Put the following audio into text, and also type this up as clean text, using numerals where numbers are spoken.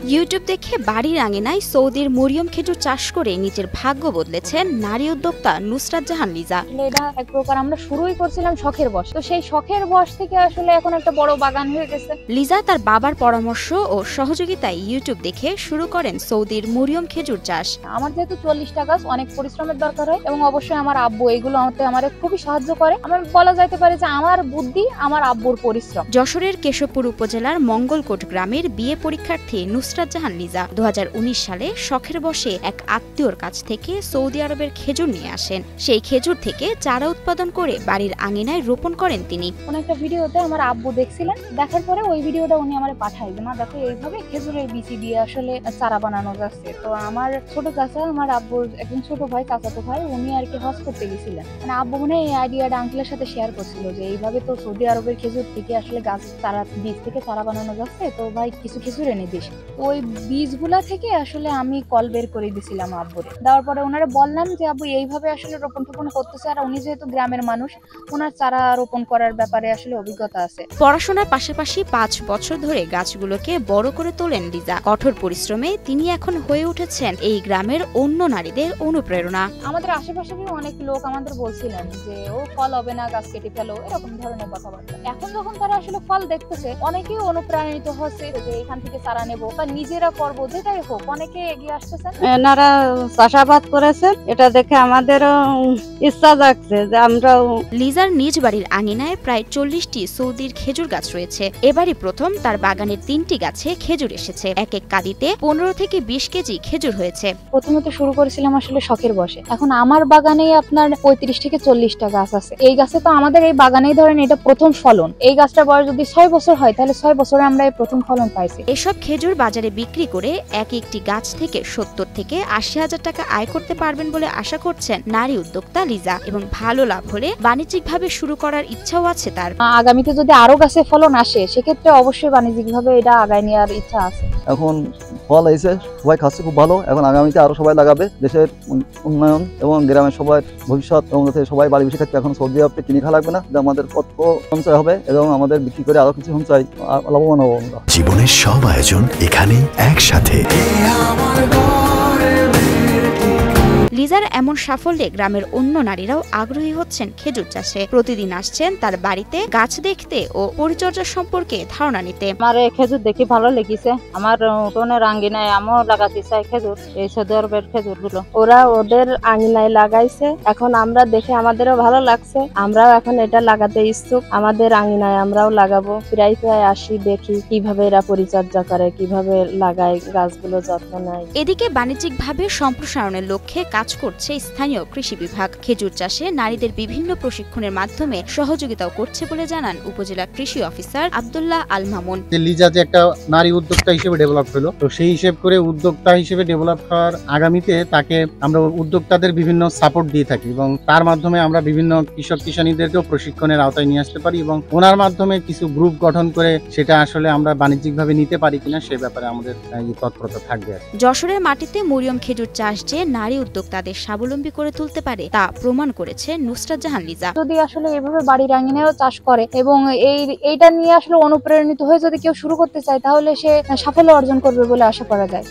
YouTube দেখে বাড়ির আঙিনায় সৌদির মরিয়ম খেজুর চাষ করে নিজের ভাগ্য বদলেছেন নারী উদ্যোক্তা নুসরাত জাহান লিজা। এটা এক প্রকার আমরা শুরুই করছিলাম শখের বশ, তো সেই শখের বশ থেকে আসলে এখন একটা বড় বাগান হয়ে গেছে। লিজা তার বাবার পরামর্শ ও সহযোগিতায় ইউটিউব দেখে শুরু করেন সৌদির মরিয়ম খেজুর চাষ। আমার যেহেতু 40টা গাছ, অনেক পরিশ্রমের দরকার হয় এবং অবশ্যই আমার আব্বু এগুলো আমার খুবই সাহায্য করে। আমার বলা যাইতে পারে যে আমার বুদ্ধি আমার আব্বুর পরিশ্রম। যশোরের কেশবপুর উপজেলার মঙ্গলকোট গ্রামের বিএ পরীক্ষার্থী নুসরাত জাহান লিজা 2019 সালে শখের বশে এক আত্মীয়র কাছ থেকে সৌদি আরবের খেজুর নিয়ে আসেন। সেই খেজুর থেকে চারা উৎপাদন করে বাড়ির আঙিনায় রোপণ করেন তিনি। কোন একটা ভিডিওতে আমার আব্বু দেখছিলেন, দেখার পরে ওই ভিডিওটা উনি আমারে পাঠায় যে মা দেখো এইভাবে খেজুরের বিচি দিয়ে আসলে চারা বানানো যাচ্ছে। তো আমার ছোট চাচা, আমার আব্বুর একজন ছোট ভাই, চাচাতো ভাই, উনি আর কি হজ করতে গেছিলেন। মানে আব্বু মনে এই আইডিয়াটা আঙ্কেলের সাথে শেয়ার করছিল যে এইভাবে তো সৌদি আরবের খেজুর থেকে আসলে গাছ চারা বীজ থেকে চারা বানানো যাচ্ছে, তো ভাই কিছু খেজুর এনে দিস। তো ওই বীজগুলা থেকে আসলে আমি কল বের করে দিছিলাম আব্বুরে। দেওয়ার পরে ওনারা বললাম যে আব্বু এইভাবে আসলে রোপণ টোপণ করতেছে, আর উনি যেহেতু গ্রামের মানুষ, ওনার চারা রোপণ করার ব্যাপারে আসলে অভিজ্ঞতা আছে। পড়াশোনার পাশাপাশি 5 বছর ধরে গাছগুলোকে বড় করে তোলেন লিজা। কঠোর পরিশ্রমে তিনি এখন হয়ে উঠেছেন এই গ্রামের অন্য নারীদের অনুপ্রেরণা। আমাদের আশেপাশে অনেক লোক আমাদের বলছিলেন যে ও ফল হবে না, গাছ কেটে ফেলো, এরকম ধরনের কথাবার্তা। এখন যখন তারা আসলে ফল দেখতেছে, অনেকেই অনুপ্রাণিত হচ্ছে যে এখান থেকে চারা নেবো বা নিজেরা করবো, যেটাই হোক, অনেকে এগিয়ে আসতেছেন। এনারা চাষাবাদ করেছেন, এটা দেখে আমাদেরও ইচ্ছা জাগছে যে আমরাও। লিজার নিজ বাড়ির আঙিনায় প্রায় 40টি সৌদির খেজুর গাছ রয়েছে। এবারই প্রথম তার বাগানের 3টি গাছে খেজুর এসেছে। এক এক কাঁদিতে 15 থেকে 20 কেজি খেজুর হয়েছে। প্রথমে তো শুরু করেছিলাম আসলে শখের বশে। এখন আমার বাগানে আপনার 35 থেকে 40টা গাছ আছে। এই গাছে তো আমাদের এই বাগানেই ধরেন এটা প্রথম ফলন। এই গাছটার বয়স যদি 6 বছর হয়, তাহলে 6 বছরে আমরা এই প্রথম ফলন পাইছি। এসব খেজুর বাজারে বিক্রি করে এক একটি গাছ থেকে 70 থেকে 80 হাজার টাকা আয় করতে পারবেন বলে আশা করছেন নারী উদ্যোক্তা লিজা, এবং ভালো লাভ হলে বাণিজ্যিকভাবে শুরু করার ইচ্ছাও আছে তার। আগামীতে যদি আরো গাছে ফলন আসে, সেক্ষেত্রে অবশ্যই বাণিজ্যিকভাবে এটা আগায় নেওয়ার ইচ্ছা আছে। এখন ফল এসে সবাই খাচ্ছে খুব ভালো। এখন আগামীতে আরো সবাই লাগাবে। দেশের উন্নয়ন এবং গ্রামের সবাই ভবিষ্যৎ, এবং যাতে সবাই বাড়ি বসে খাচ্ছে, এখন সৌদি আরবে কিনে খাওয়া লাগবে না, আমাদের কত সঞ্চয় হবে এবং আমাদের বিক্রি করে আরো কিছু সঞ্চয় লাভবান হবো আমরা। জীবনের সব আয়োজন এখানে একসাথে। লিজার এমন সাফল্যে গ্রামের অন্য নারীরাও আগ্রহী হচ্ছেন খেজুর চাষে। প্রতিদিন আসছেন তার বাড়িতে গাছ দেখতে ও পরিচর্যা সম্পর্কে ধারণা নিতে। আমার খেজুর দেখি ভালো লেগেছে। আমার উঠোনের আঙ্গিনায় আমিও লাগাতে চাই খেজুর, এই সৌদি আরবের খেজুর গুলো। ওরা ওদের আঙ্গিনায় লাগাইছে, এখন আমরা দেখে আমাদেরও ভালো লাগছে। আমরাও এখন এটা লাগাতে ইচ্ছুক। আমাদের আঙ্গিনায় আমরাও লাগাবো। প্রায় আসি, দেখি কিভাবে এরা পরিচর্যা করে, কিভাবে লাগায়, গাছগুলো যত্ন নেয়। এদিকে বাণিজ্যিকভাবে সম্প্রসারণের লক্ষ্যে কাজ করছে স্থানীয় কৃষি বিভাগ। খেজুর চাষে নারীদের বিভিন্ন প্রশিক্ষণের মাধ্যমে সহযোগিতাও করছে বলে জানান উপজেলা কৃষি অফিসার আব্দুল্লাহ আল মামুন। লিজা যে একটা নারী উদ্যোক্তা হিসেবে ডেভেলপ হলো, তো সেই হিসেব করে উদ্যোক্তা হিসেবে ডেভেলপ হওয়ার আগামীতে তাকে আমরা উদ্যোক্তাদের বিভিন্ন সাপোর্ট দিয়ে থাকি, এবং তার মাধ্যমে আমরা বিভিন্ন কৃষক কিষানীদেরকেও প্রশিক্ষণের আওতায় নিয়ে আসতে পারি, এবং ওনার মাধ্যমে কিছু গ্রুপ গঠন করে সেটা আসলে আমরা বাণিজ্যিকভাবে নিতে পারি কিনা সে ব্যাপারে আমাদের তৎপরতা থাকবে। যশোরের মাটিতে মরিয়ম খেজুর চাষ যে নারী উদ্যোক্তাদের স্বাবলম্বী করে তুলতে পারে তা প্রমাণ করেছে নুসরাত জাহান লিজা। যদি আসলে এভাবে বাড়ির আঙিনায়ও চাষ করে এবং এইটা নিয়ে আসলে অনুপ্রাণিত হয়ে যদি কেউ শুরু করতে চায়, তাহলে সে সাফল্য অর্জন করবে বলে আশা করা যায়।